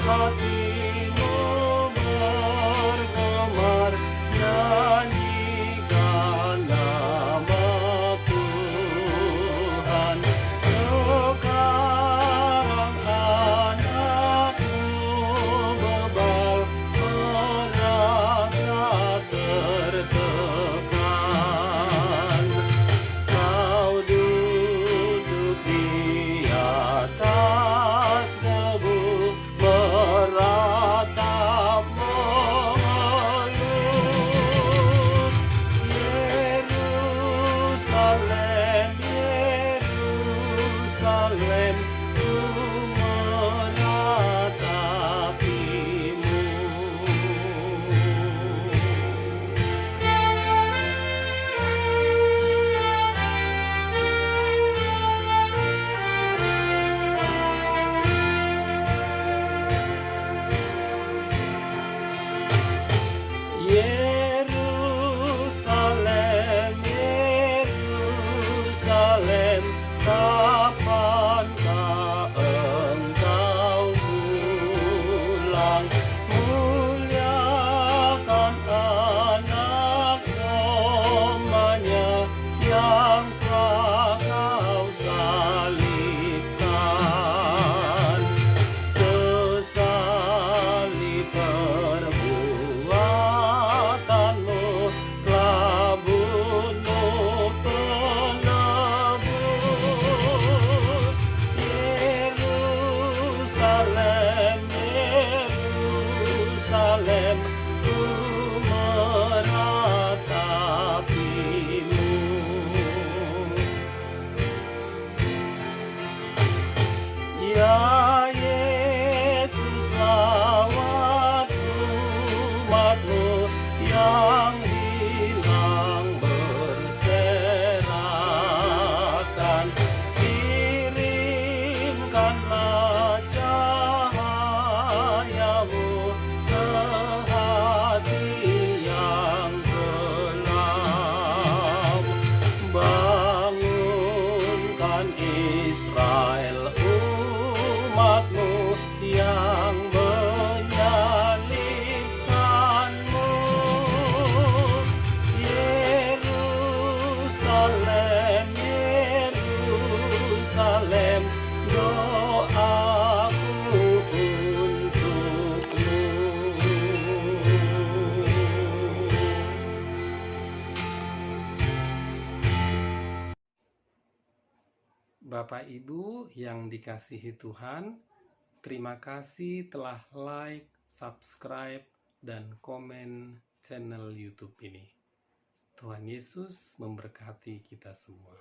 hatimu bergemar, nyanyikan nama Tuhan. Sekarang anakku bebal, merasa tertekan. Kau duduk di atas debu, meratap mengeluh. Yerusalem, Yerusalem, ku meratapimu. Yerusalem, Yerusalem, kapankah engkau pulang? Muliakan anak dombanya yang telah kau salibkan. Sesali perbuatanmu, telah bunuh penebus. Yerusalem, Yerusalem, ku meratapimu. Ya Yesus, lawat umatmu yang hilang berserakan. Kirimkanlah cahayamu ke hati yang kelam. Bangunkan Israel, umatmu yang menyalibkanmu. Yerusalem, Yerusalem, doaku untukmu. Bapak Ibu yang dikasihi Tuhan, terima kasih telah like, subscribe, dan komen channel YouTube ini. Tuhan Yesus memberkati kita semua.